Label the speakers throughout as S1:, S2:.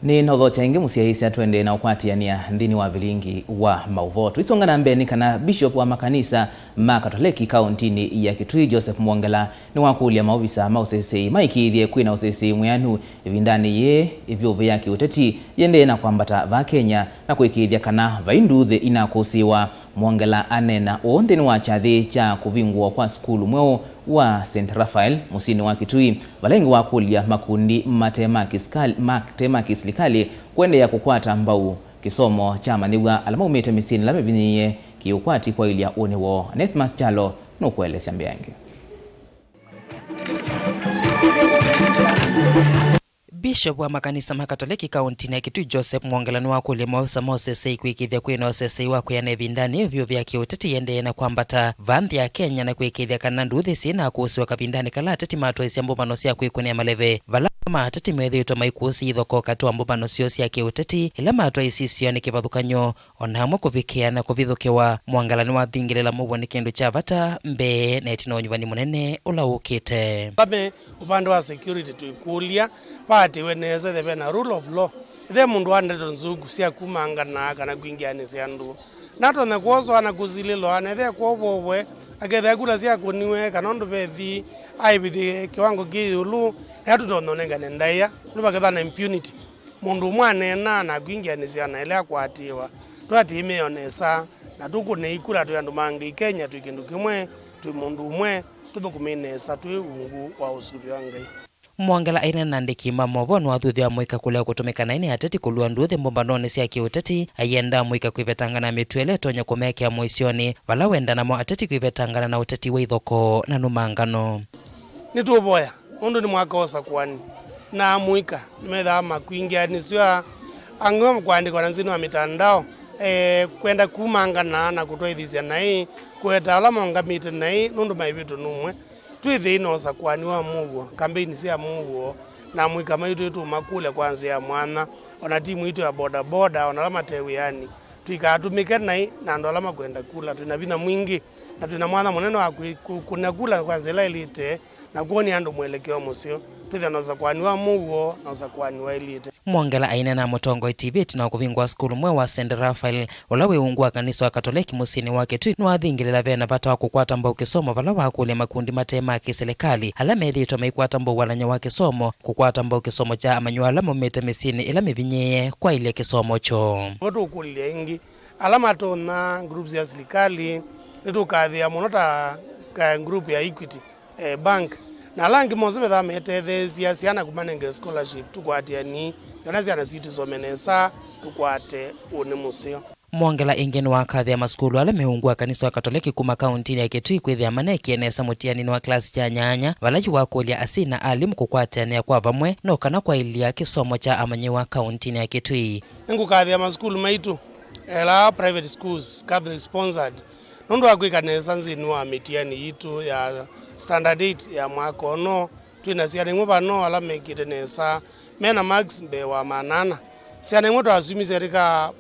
S1: Ni notho chaingi musiahisya twende na ukwatiania nthini wa vilingi wa mauvoto. Isongana mbeni kana Bishop wa Makanisa ma Katoleki kauntini ya Kitui Joseph Mwongela ni wakulia maovisa mausesei Yikiithye kwina usesei mwianu ivindani ye ivyovu ya kiuteti yende na kwambata va Kenya na kuikithya kana vainduthi inakusiwa. Mwongela anena nthini wa chathi cha kuvingwa kwa skulu mweo wa St. Raphael musini wa Kitui valengi wakulia makundi matema Silikali Kwenda ya kukwata mbau kisomo cha maniwa alama umete misini lame vinyiye kiukwati kwa ilia unewo. Nesmas Chalo nukwele siambiange.
S2: Bishop wa Makanisa ma Katoleki kauntini ya Kitui Joseph Mwongela ni wakulia maovisa mausesei kuikithya kwina usesei wa kuyana vindani vyo vya kiuteti yende na kwambata vanthi ya Kenya na kuikithya kana nduthi sina kuusiwa kapindani kala ateti matwa isi ambumano sia kuikunia maleve vala ateti mwethitwa maikusi ithoko katua ambumano sio sia kiuteti ila matwa isi sio ni kivathukanyo onamwe kuvikia na kuvithukiwa. Mwongela ni wathingilela muvo ni kindu cha vata mbe na etino nyuvani munene ulaukite
S3: kame upande wa security tuikulia pati weneze thebe na rule of law ithe mundu andeto nzugu sia kumangana kana kuingiani sia ndu nato ne kwozo ana kuzililo anethe kwobobwe agethe kula sia kuniwe kana ndu bethi aibithi kiwango kiulu yatu tononenga nendaya nubagetha na impunity mundu mwane na kuingiani sia na ile akwatiwa twati imeonesa na tukune ikula tu yandu mangi Kenya tuikindu kimwe tu mundu umwe tuthukuminesa tu ungu wa usubi wa Ngai.
S2: Mwongela aina nandiki mamovo no athuthi wa mwika kulea kutumika na ini ateti kulua nduthi mbombanone sia kiuteti ayenda mwika kuivetangana mitwele tonya kumekea moisioni vala wenda namo ateti kuivetangana na uteti wa ithoko na numangano.
S3: Nituboya undu ni mwakaosa kwani na mwika nimetha makuingia niswa angwa mkwandikwa na nzini wa mitandao kwenda kumangana na kutwaithisia nai kweta alama ngamite nai nundu maivitu numwe twithi inosa kwani wa Muuo kampeni sia Muuo na mwika maitu yetu makule kwanza ya mwana ona timu itu ya boda boda ona alama tewi yani tuikatumike nai na ndo alama kwenda kula tunabina mwingi na tuna mwana muneno wa kuna kula kwanza ila elite na kuoni andu mwelekeo musio twithi inosa kwani wa Muuo na osa kwani wa elite.
S2: Mwongela aina na Mutongo TV na kuvingwa skulu mwe wa St. Raphael ulawe ungua kanisa wa Katoleki musini wa Kitui no athingilela vena vata wa kukwata mbau kisomo vala wakulia makundi matema Silikali ala methitwa maikwata mbau walanya wa kisomo kukwata mbau kisomo cha amanywala mumete misini ila mivinye kwa ile kisomo cho
S3: watu kulia ingi alama tona groups ya Silikali nitukathia monota ka group ya Equity bank na langi mozime tha metethesia siana kumanenge scholarship tukwatiani yona siana situ somenesa tukwate une musio.
S2: Mwongela ingeni wa kathi ya maskulu ala meungua kanisa wa Katoleki kuma kauntini ya Kitui kwithia maneki enesa mutiani wa klasi cha nyanya valaji wakulia asina alimu kukwatiania kwa vamwe no kana kwa ilia kisomo cha amanyi wa kauntini ya Kitui.
S3: Ngu kathi ya maskulu maitu la private schools Catholic sponsored nundu wakwikanesa nzini wa mitiani itu ya standard 8 ya mwaka ono twina siana imwe vano ala mekite nesa mena max mbe wa manana siana imwe twasumise rika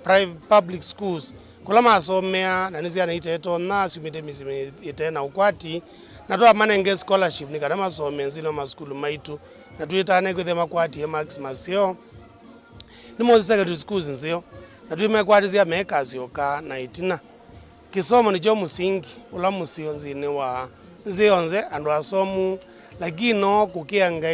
S3: public schools kula masomea na nisiana iteto na sumite misime itena ukwati na twa manenge scholarship nikana masome nzino maskulu maitu na tuitane kwethe makwati ya max masio ni mo secondary schools nzio na tuime kwati sia mekasi yoka na itina kisomo ni cho musingi ula musio nzini wa zionze andu asomu lakini no kukia Ngai